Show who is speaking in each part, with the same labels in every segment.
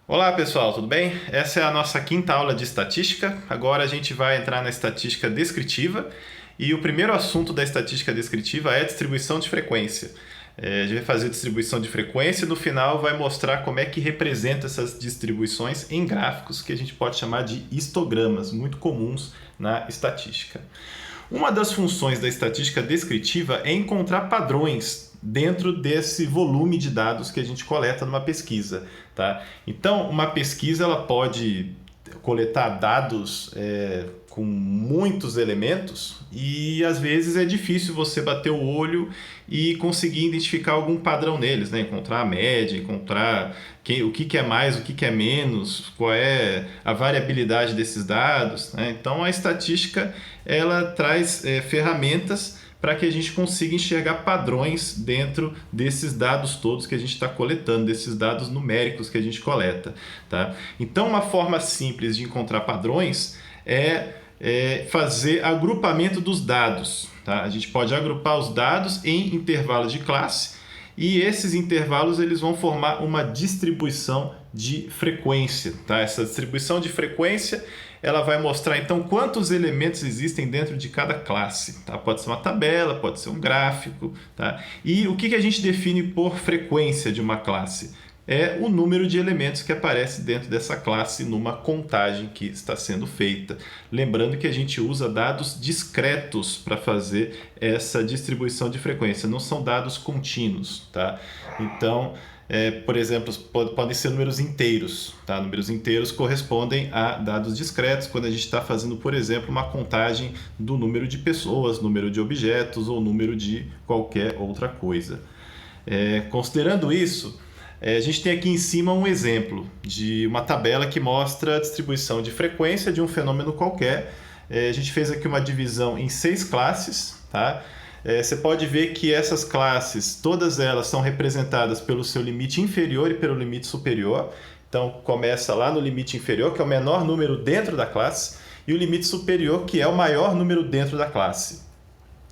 Speaker 1: Olá pessoal, tudo bem? Essa é a nossa quinta aula de estatística. Agora a gente vai entrar na estatística descritiva e o primeiro assunto da estatística descritiva é a distribuição de frequência. A gente vai fazer distribuição de frequência e no final vai mostrar como é que representa essas distribuições em gráficos que a gente pode chamar de histogramas, muito comuns na estatística. Uma das funções da estatística descritiva é encontrar padrões dentro desse volume de dados que a gente coleta numa pesquisa, tá? Então, uma pesquisa ela pode coletar dados com muitos elementos e às vezes é difícil você bater o olho e conseguir identificar algum padrão neles, né? Encontrar a média, encontrar o que é mais, o que é menos, qual é a variabilidade desses dados, né? Então a estatística ela traz ferramentas para que a gente consiga enxergar padrões dentro desses dados todos que a gente está coletando, desses dados numéricos que a gente coleta, tá? Então, uma forma simples de encontrar padrões é fazer agrupamento dos dados, tá? A gente pode agrupar os dados em intervalos de classe e esses intervalos eles vão formar uma distribuição de frequência, tá? Essa distribuição de frequência ela vai mostrar então quantos elementos existem dentro de cada classe, tá? Pode ser uma tabela, pode ser um gráfico, tá? E o que a gente define por frequência de uma classe? É o número de elementos que aparece dentro dessa classe numa contagem que está sendo feita. Lembrando que a gente usa dados discretos para fazer essa distribuição de frequência, não são dados contínuos, tá? Então, por exemplo, podem ser números inteiros, tá? Números inteiros correspondem a dados discretos quando a gente está fazendo, por exemplo, uma contagem do número de pessoas, número de objetos ou número de qualquer outra coisa. Considerando isso, a gente tem aqui em cima um exemplo de uma tabela que mostra a distribuição de frequência de um fenômeno qualquer. A gente fez aqui uma divisão em 6 classes, tá? Você pode ver que essas classes, todas elas são representadas pelo seu limite inferior e pelo limite superior. Então, começa lá no limite inferior, que é o menor número dentro da classe, e o limite superior, que é o maior número dentro da classe.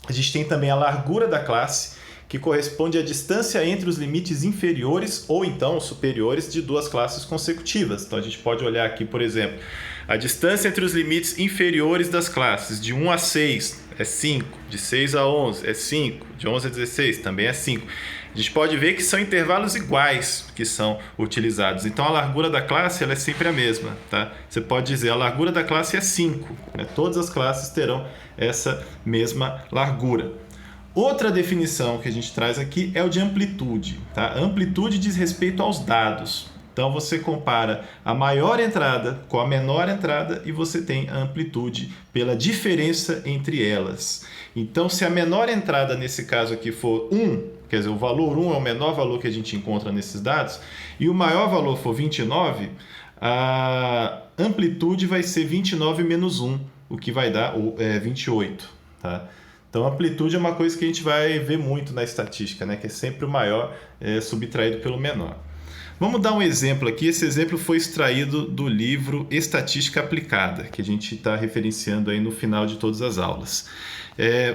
Speaker 1: A gente tem também a largura da classe, que corresponde à distância entre os limites inferiores ou então superiores de duas classes consecutivas. Então, a gente pode olhar aqui, por exemplo, a distância entre os limites inferiores das classes de 1 a 6 é 5, de 6 a 11 é 5, de 11 a 16 também é 5. A gente pode ver que são intervalos iguais que são utilizados. Então, a largura da classe ela é sempre a mesma, tá? Você pode dizer a largura da classe é 5, né? Todas as classes terão essa mesma largura. Outra definição que a gente traz aqui é o de amplitude, tá? A amplitude diz respeito aos dados. Então você compara a maior entrada com a menor entrada e você tem a amplitude pela diferença entre elas. Então se a menor entrada nesse caso aqui for 1, quer dizer, o valor 1 é o menor valor que a gente encontra nesses dados, e o maior valor for 29, a amplitude vai ser 29 menos 1, o que vai dar 28, tá? Então, a amplitude é uma coisa que a gente vai ver muito na estatística, né? Que é sempre o maior subtraído pelo menor. Vamos dar um exemplo aqui. Esse exemplo foi extraído do livro Estatística Aplicada, que a gente está referenciando aí no final de todas as aulas.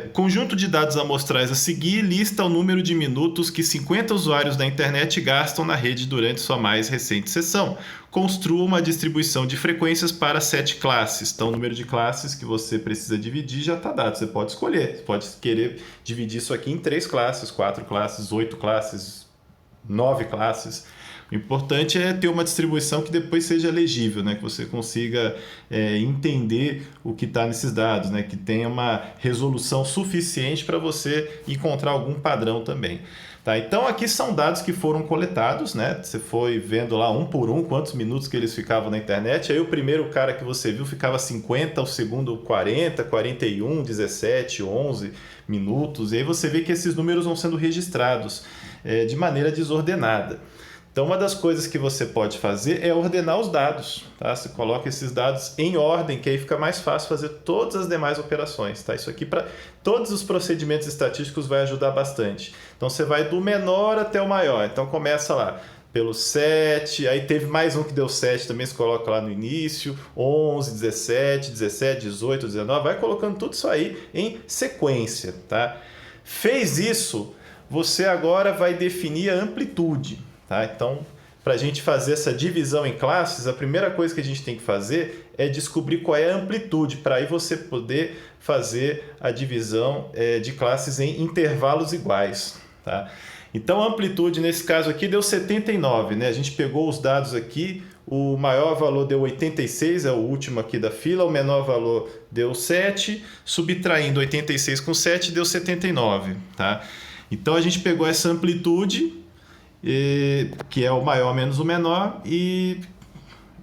Speaker 1: O conjunto de dados amostrais a seguir lista o número de minutos que 50 usuários da internet gastam na rede durante sua mais recente sessão. Construa uma distribuição de frequências para 7 classes. Então, o número de classes que você precisa dividir já está dado. Você pode escolher. Você pode querer dividir isso aqui em 3 classes, 4 classes, 8 classes, 9 classes. O importante é ter uma distribuição que depois seja legível, né? Que você consiga entender o que está nesses dados, né? Que tenha uma resolução suficiente para você encontrar algum padrão também. Tá? Então aqui são dados que foram coletados, né? Você foi vendo lá um por um quantos minutos que eles ficavam na internet. Aí o primeiro cara que você viu ficava 50, o segundo 40, 41, 17, 11 minutos. E aí você vê que esses números vão sendo registrados de maneira desordenada. Então, uma das coisas que você pode fazer é ordenar os dados, tá? Você coloca esses dados em ordem, que aí fica mais fácil fazer todas as demais operações, tá? Isso aqui para todos os procedimentos estatísticos vai ajudar bastante. Então, você vai do menor até o maior. Então, começa lá pelo 7, aí teve mais um que deu 7 também, você coloca lá no início, 11, 17, 17, 18, 19, vai colocando tudo isso aí em sequência, tá? Fez isso, você agora vai definir a amplitude. Tá? Então, para a gente fazer essa divisão em classes, a primeira coisa que a gente tem que fazer é descobrir qual é a amplitude, para aí você poder fazer a divisão de classes em intervalos iguais. Tá? Então a amplitude nesse caso aqui deu 79, né? A gente pegou os dados aqui, o maior valor deu 86, é o último aqui da fila, o menor valor deu 7, subtraindo 86 com 7 deu 79. Tá? Então a gente pegou essa amplitude, que é o maior menos o menor, e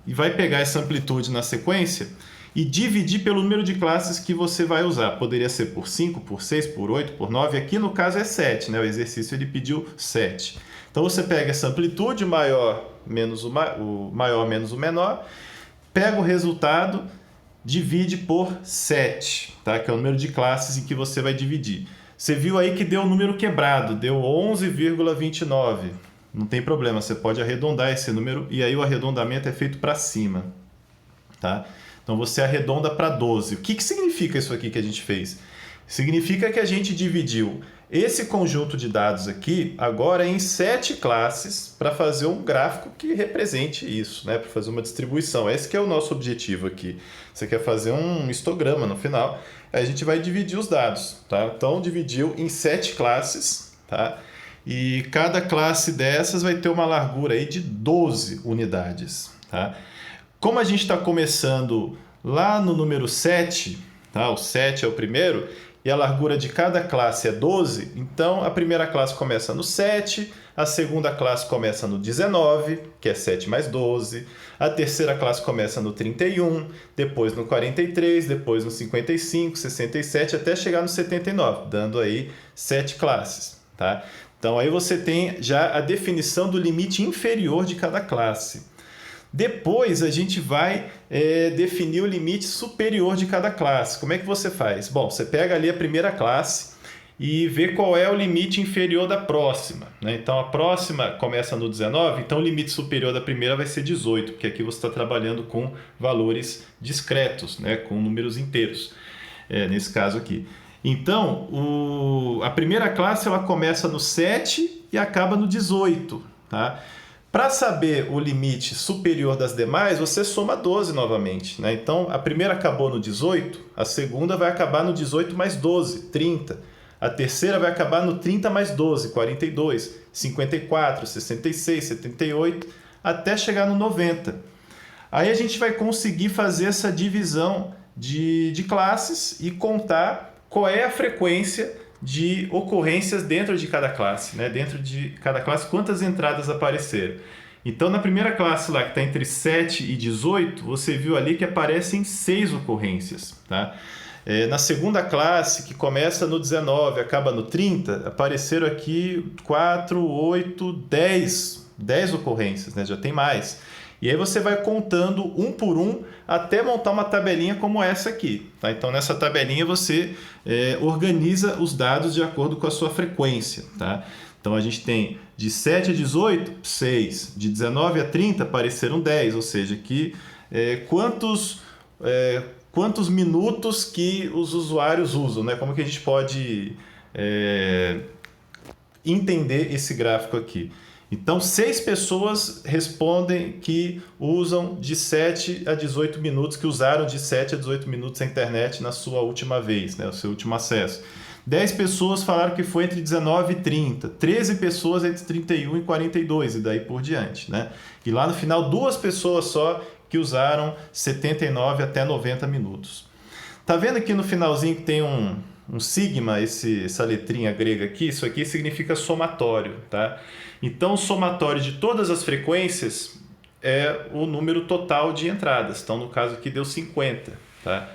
Speaker 1: vai pegar essa amplitude na sequência e dividir pelo número de classes que você vai usar. Poderia ser por 5, por 6, por 8, por 9. Aqui no caso é 7, né? O exercício ele pediu 7. Então você pega essa amplitude, o maior menos o menor, pega o resultado, divide por 7, tá? Que é o número de classes em que você vai dividir. Você viu aí que deu um número quebrado, deu 11,29. Não tem problema, você pode arredondar esse número e aí o arredondamento é feito para cima. Tá? Então você arredonda para 12. O que significa isso aqui que a gente fez? Significa que a gente dividiu esse conjunto de dados aqui agora em 7 classes para fazer um gráfico que represente isso, né? Para fazer uma distribuição. Esse que é o nosso objetivo aqui. Você quer fazer um histograma no final, aí a gente vai dividir os dados. Tá? Então dividiu em 7 classes, tá? E cada classe dessas vai ter uma largura aí de 12 unidades. Tá? Como a gente está começando lá no número 7, tá? O 7 é o primeiro, e a largura de cada classe é 12, então a primeira classe começa no 7, a segunda classe começa no 19, que é 7 mais 12, a terceira classe começa no 31, depois no 43, depois no 55, 67, até chegar no 79, dando aí 7 classes. Tá? Então aí você tem já a definição do limite inferior de cada classe. Depois a gente vai definir o limite superior de cada classe. Como é que você faz? Bom, você pega ali a primeira classe e vê qual é o limite inferior da próxima. Né? Então a próxima começa no 19, então o limite superior da primeira vai ser 18, porque aqui você está trabalhando com valores discretos, né? Com números inteiros, nesse caso aqui. Então, a primeira classe ela começa no 7 e acaba no 18. Tá? Para saber o limite superior das demais, você soma 12 novamente. Né? Então, a primeira acabou no 18, a segunda vai acabar no 18 mais 12, 30. A terceira vai acabar no 30 mais 12, 42, 54, 66, 78, até chegar no 90. Aí a gente vai conseguir fazer essa divisão de classes e contar qual é a frequência de ocorrências dentro de cada classe, né? Dentro de cada classe, quantas entradas apareceram. Então, na primeira classe lá, que está entre 7 e 18, você viu ali que aparecem 6 ocorrências. Tá? Na segunda classe, que começa no 19 e acaba no 30, apareceram aqui 4, 8, 10 ocorrências, né? Já tem mais. E aí você vai contando um por um até montar uma tabelinha como essa aqui. Tá? Então, nessa tabelinha você organiza os dados de acordo com a sua frequência. Tá? Então, a gente tem de 7 a 18, 6. De 19 a 30 apareceram 10. Ou seja, que, quantos minutos que os usuários usam. Né? Como que a gente pode entender esse gráfico aqui? Então, 6 pessoas respondem que usam de 7 a 18 minutos, que usaram de 7 a 18 minutos a internet na sua última vez, né, o seu último acesso. 10 pessoas falaram que foi entre 19 e 30. 13 pessoas entre 31 e 42, e daí por diante. Né? E lá no final, 2 pessoas só que usaram 79 até 90 minutos. Tá vendo aqui no finalzinho que tem um sigma, essa letrinha grega aqui? Isso aqui significa somatório, tá? Então, o somatório de todas as frequências é o número total de entradas. Então, no caso aqui, deu 50. Tá?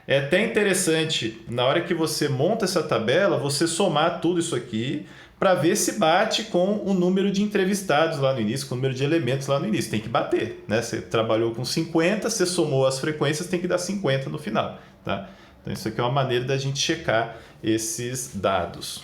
Speaker 1: É até interessante, na hora que você monta essa tabela, você somar tudo isso aqui para ver se bate com o número de entrevistados lá no início, com o número de elementos lá no início. Tem que bater. Né? Você trabalhou com 50, você somou as frequências, tem que dar 50 no final. Tá? Então, isso aqui é uma maneira da gente checar esses dados.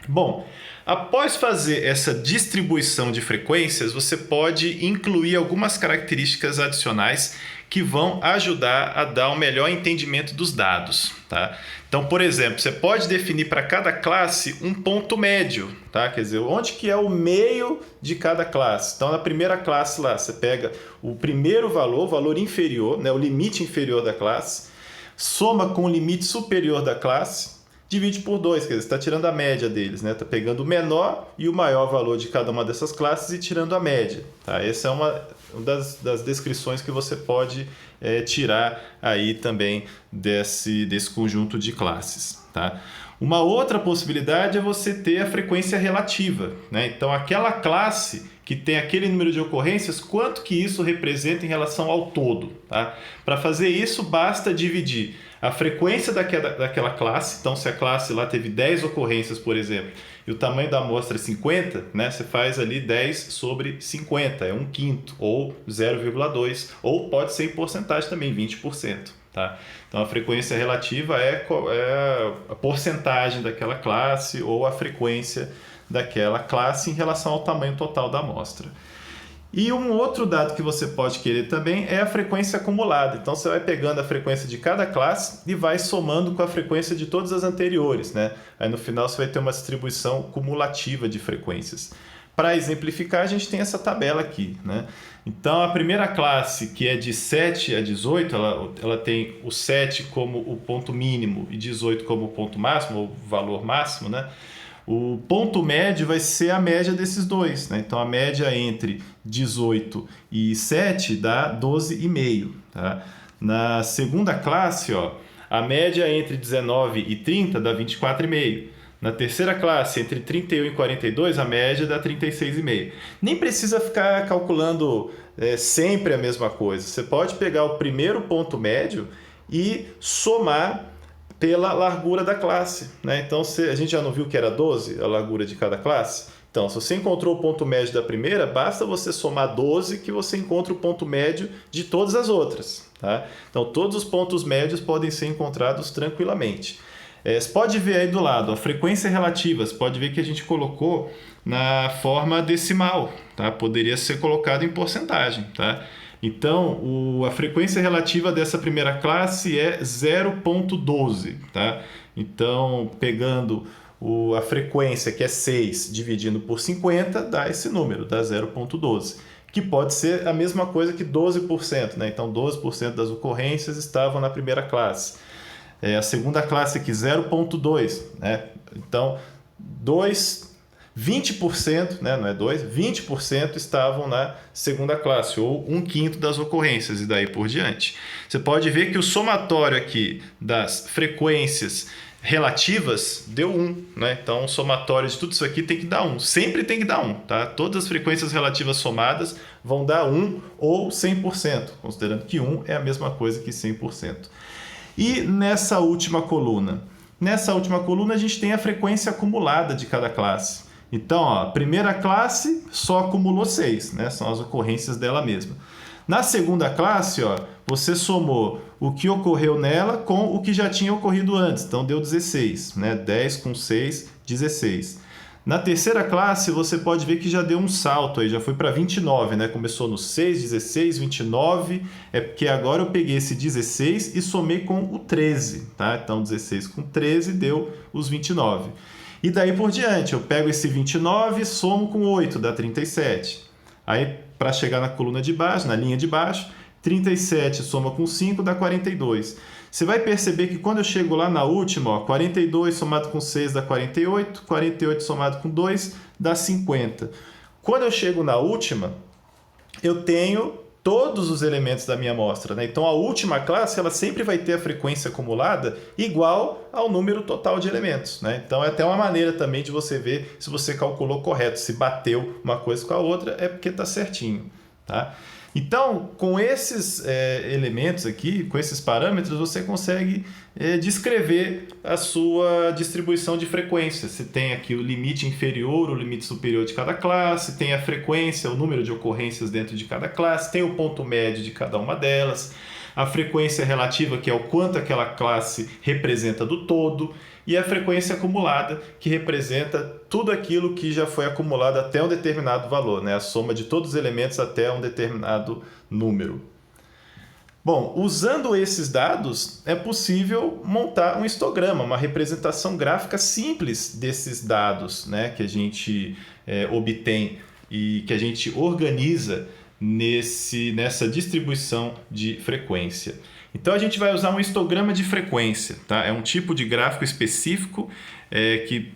Speaker 1: Bom, após fazer essa distribuição de frequências, você pode incluir algumas características adicionais que vão ajudar a dar um melhor entendimento dos dados, tá? Então, por exemplo, você pode definir para cada classe um ponto médio, tá? Quer dizer, onde que é o meio de cada classe. Então, na primeira classe lá, você pega o primeiro valor, o valor inferior, né, o limite inferior da classe, soma com o limite superior da classe, divide por 2, quer dizer, você está tirando a média deles, né? Está pegando o menor e o maior valor de cada uma dessas classes e tirando a média. Tá? Essa é uma das descrições que você pode tirar aí também desse conjunto de classes. Tá? Uma outra possibilidade é você ter a frequência relativa, né? Então, aquela classe que tem aquele número de ocorrências, quanto que isso representa em relação ao todo. Tá? Para fazer isso, basta dividir a frequência daquela classe. Então, se a classe lá teve 10 ocorrências, por exemplo, e o tamanho da amostra é 50, né, você faz ali 10 sobre 50, é 1/5, ou 0,2, ou pode ser em porcentagem também, 20%. Tá? Então, a frequência relativa é a porcentagem daquela classe ou a frequência daquela classe em relação ao tamanho total da amostra. E um outro dado que você pode querer também é a frequência acumulada. Então, você vai pegando a frequência de cada classe e vai somando com a frequência de todas as anteriores, né? Aí, no final, você vai ter uma distribuição cumulativa de frequências. Para exemplificar, a gente tem essa tabela aqui, né? Então, a primeira classe, que é de 7 a 18, ela tem o 7 como o ponto mínimo e 18 como o ponto máximo, ou valor máximo, né? O ponto médio vai ser a média desses dois, né? Então, a média entre 18 e 7 dá 12,5. Tá? Na segunda classe, ó, a média entre 19 e 30 dá 24,5. Na terceira classe, entre 31 e 42, a média dá 36,5. Nem precisa ficar calculando sempre a mesma coisa. Você pode pegar o primeiro ponto médio e somar pela largura da classe, né? Então, a gente já não viu que era 12 a largura de cada classe? Então, se você encontrou o ponto médio da primeira, basta você somar 12 que você encontra o ponto médio de todas as outras. Tá? Então, todos os pontos médios podem ser encontrados tranquilamente. Você pode ver aí do lado a frequência relativa, você pode ver que a gente colocou na forma decimal, tá? Poderia ser colocado em porcentagem. Tá? Então, a frequência relativa dessa primeira classe é 0,12. Tá? Então, pegando a frequência, que é 6, dividindo por 50, dá esse número, dá 0,12. Que pode ser a mesma coisa que 12%. Né? Então, 12% das ocorrências estavam na primeira classe. A segunda classe aqui, 0,2. Né? Então, 20%, né? Não é 2, 20% estavam na segunda classe, ou 1/5 das ocorrências, e daí por diante. Você pode ver que o somatório aqui das frequências relativas deu 1. Né? Então, o somatório de tudo isso aqui tem que dar 1. Sempre tem que dar 1. Tá? Todas as frequências relativas somadas vão dar 1 ou 100%, considerando que 1 é a mesma coisa que 100%. E nessa última coluna? Nessa última coluna, a gente tem a frequência acumulada de cada classe. Então, ó, a primeira classe só acumulou 6, né? São as ocorrências dela mesma. Na segunda classe, ó, você somou o que ocorreu nela com o que já tinha ocorrido antes. Então, deu 16. Né? 10 com 6, 16. Na terceira classe, você pode ver que já deu um salto, aí, já foi para 29. Né? Começou no 6, 16, 29. É porque agora eu peguei esse 16 e somei com o 13. Tá? Então, 16 com 13 deu os 29. E daí por diante, eu pego esse 29 e somo com 8, dá 37. Aí, para chegar na coluna de baixo, na linha de baixo, 37 soma com 5 dá 42. Você vai perceber que quando eu chego lá na última, ó, 42 somado com 6 dá 48, 48 somado com 2 dá 50. Quando eu chego na última, eu tenho todos os elementos da minha amostra. Né? Então, a última classe ela sempre vai ter a frequência acumulada igual ao número total de elementos. Né? Então, é até uma maneira também de você ver se você calculou correto. Se bateu uma coisa com a outra, é porque está certinho. Tá? Então, com esses elementos aqui, com esses parâmetros, você consegue descrever a sua distribuição de frequência. Você tem aqui o limite inferior, o limite superior de cada classe, tem a frequência, o número de ocorrências dentro de cada classe, tem o ponto médio de cada uma delas. a frequência relativa, que é o quanto aquela classe representa do todo, e a frequência acumulada, que representa tudo aquilo que já foi acumulado até um determinado valor, né? A soma de todos os elementos até um determinado número. Bom, usando esses dados, é possível montar um histograma, uma representação gráfica simples desses dados, né, que a gente obtém e que a gente organiza nessa distribuição de frequência. Então a gente vai usar um histograma de frequência, tá? É um tipo de gráfico específico que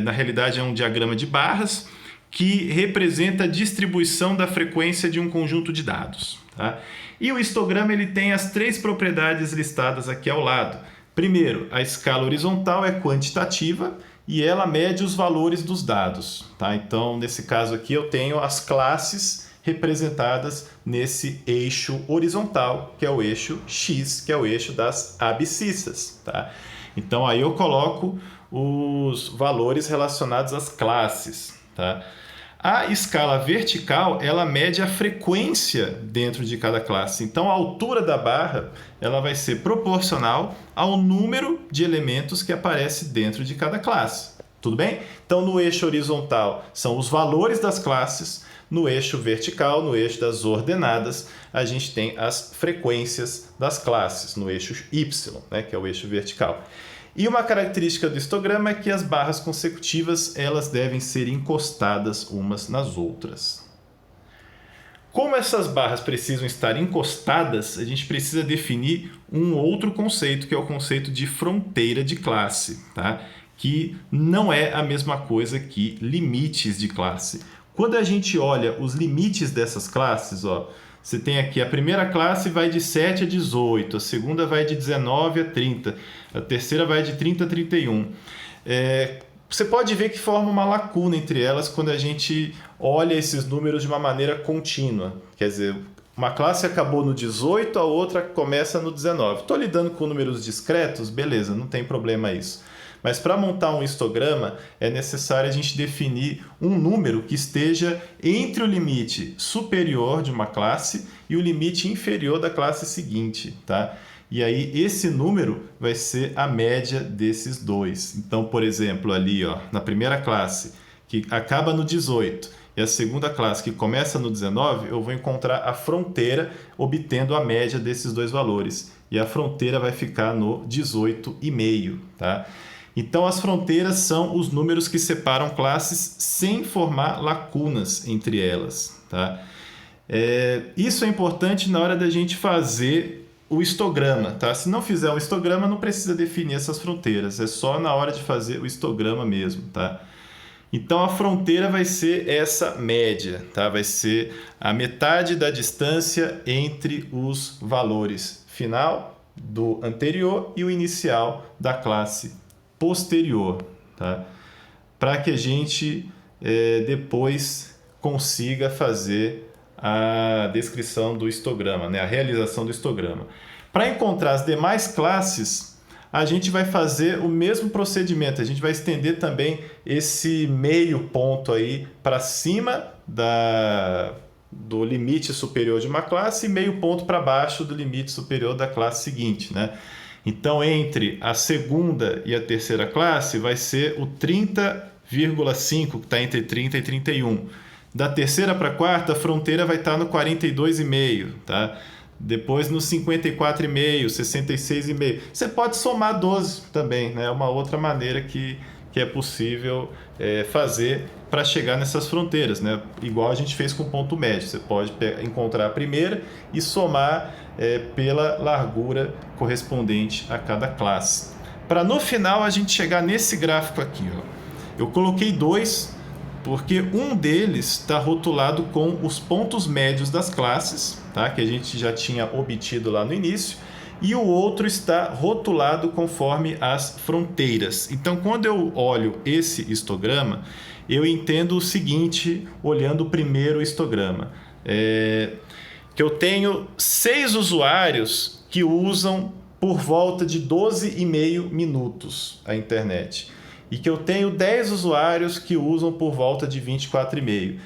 Speaker 1: na realidade é um diagrama de barras que representa a distribuição da frequência de um conjunto de dados, tá? E o histograma ele tem as 3 propriedades listadas aqui ao lado. Primeiro, a escala horizontal é quantitativa e ela mede os valores dos dados, tá? Então, nesse caso aqui, eu tenho as classes representadas nesse eixo horizontal, que é o eixo X, que é o eixo das abscissas, tá? Então, aí eu coloco os valores relacionados às classes, tá? A escala vertical, ela mede a frequência dentro de cada classe. Então, a altura da barra ela vai ser proporcional ao número de elementos que aparece dentro de cada classe. Tudo bem? Então, no eixo horizontal são os valores das classes. No eixo vertical, no eixo das ordenadas, a gente tem as frequências das classes, no eixo Y, né, que é o eixo vertical. E uma característica do histograma é que as barras consecutivas elas devem ser encostadas umas nas outras. Como essas barras precisam estar encostadas, a gente precisa definir um outro conceito, que é o conceito de fronteira de classe, tá? Que não é a mesma coisa que limites de classe. Quando a gente olha os limites dessas classes, ó, você tem aqui a primeira classe vai de 7 a 18, a segunda vai de 19 a 30, a terceira vai de 30 a 31. Você pode ver que forma uma lacuna entre elas quando a gente olha esses números de uma maneira contínua. Quer dizer, uma classe acabou no 18, a outra começa no 19. Estou lidando com números discretos? Beleza, não tem problema isso. Mas para montar um histograma é necessário a gente definir um número que esteja entre o limite superior de uma classe e o limite inferior da classe seguinte, tá? E aí esse número vai ser a média desses dois. Então, por exemplo, ali ó, na primeira classe que acaba no 18 e a segunda classe que começa no 19, eu vou encontrar a fronteira obtendo a média desses dois valores. E a fronteira vai ficar no 18,5, tá? Então, as fronteiras são os números que separam classes sem formar lacunas entre elas, tá? Isso é importante na hora da gente fazer o histograma, tá? Se não fizer um histograma, não precisa definir essas fronteiras, é só na hora de fazer o histograma mesmo, tá? Então, a fronteira vai ser essa média, tá? Vai ser a metade da distância entre os valores final do anterior e o inicial da classe posterior, tá? Para que a gente depois consiga fazer a descrição do histograma, né? A realização do histograma. Para encontrar as demais classes, a gente vai fazer o mesmo procedimento, a gente vai estender também esse meio ponto aí para cima do limite superior de uma classe e meio ponto para baixo do limite superior da classe seguinte, né? Então, entre a segunda e a terceira classe vai ser o 30,5, que está entre 30 e 31. Da terceira para a quarta, a fronteira vai estar no 42,5, tá? Depois no 54,5, 66,5. Você pode somar 12 também, né? É uma outra maneira que é possível fazer para chegar nessas fronteiras, né? Igual a gente fez com o ponto médio. Você pode encontrar a primeira e somar pela largura correspondente a cada classe. Para no final a gente chegar nesse gráfico aqui, ó. Eu coloquei 2 porque um deles está rotulado com os pontos médios das classes, tá? Que a gente já tinha obtido lá no início, e o outro está rotulado conforme as fronteiras. Então, quando eu olho esse histograma, eu entendo o seguinte, olhando o primeiro histograma, que eu tenho 6 usuários que usam por volta de 12,5 minutos a internet. E que eu tenho 10 usuários que usam por volta de 24,5.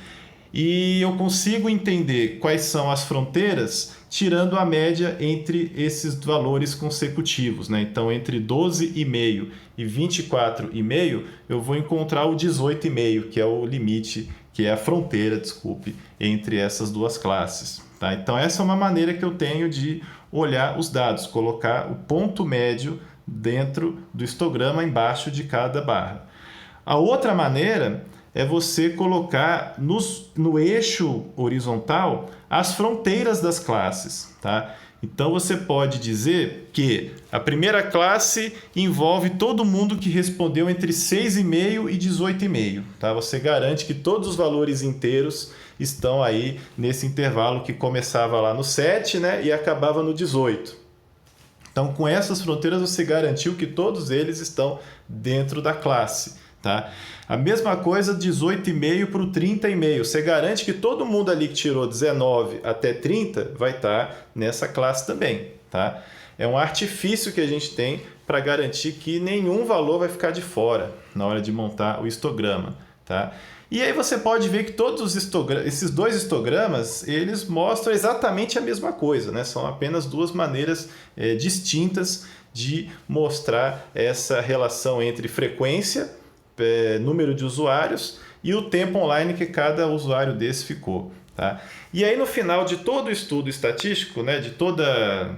Speaker 1: e eu consigo entender quais são as fronteiras tirando a média entre esses valores consecutivos, né? Então, entre 12,5 e 24,5, eu vou encontrar o 18,5, que é o limite, que é a fronteira, desculpe, entre essas duas classes. Tá? Então, essa é uma maneira que eu tenho de olhar os dados, colocar o ponto médio dentro do histograma embaixo de cada barra. A outra maneira é você colocar no eixo horizontal as fronteiras das classes. Tá? Então você pode dizer que a primeira classe envolve todo mundo que respondeu entre 6,5 e 18,5. Tá? Você garante que todos os valores inteiros estão aí nesse intervalo que começava lá no 7, né, e acabava no 18. Então, com essas fronteiras, você garantiu que todos eles estão dentro da classe. Tá? A mesma coisa, 18,5 para o 30,5. Você garante que todo mundo ali que tirou 19 até 30 vai estar nessa classe também. Tá? É um artifício que a gente tem para garantir que nenhum valor vai ficar de fora na hora de montar o histograma. Tá? E aí você pode ver que todos esses dois histogramas, eles mostram exatamente a mesma coisa, né? São apenas duas maneiras distintas de mostrar essa relação entre frequência, número de usuários e o tempo online que cada usuário desse ficou. Tá? E aí no final de todo o estudo estatístico, né, de toda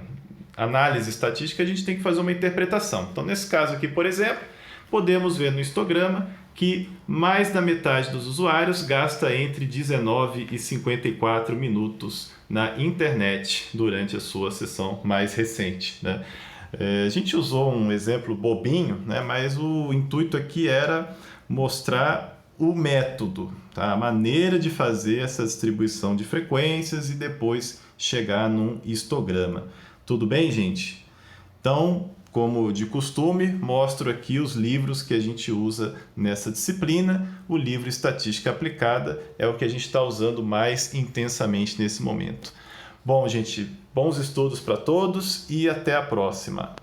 Speaker 1: análise estatística, a gente tem que fazer uma interpretação. Então nesse caso aqui, por exemplo, podemos ver no histograma que mais da metade dos usuários gasta entre 19 e 54 minutos na internet durante a sua sessão mais recente. Né? A gente usou um exemplo bobinho, né? Mas o intuito aqui era mostrar o método, tá? A maneira de fazer essa distribuição de frequências e depois chegar num histograma. Tudo bem, gente? Então, como de costume, mostro aqui os livros que a gente usa nessa disciplina. O livro Estatística Aplicada é o que a gente está usando mais intensamente nesse momento. Bom, gente, bons estudos para todos e até a próxima!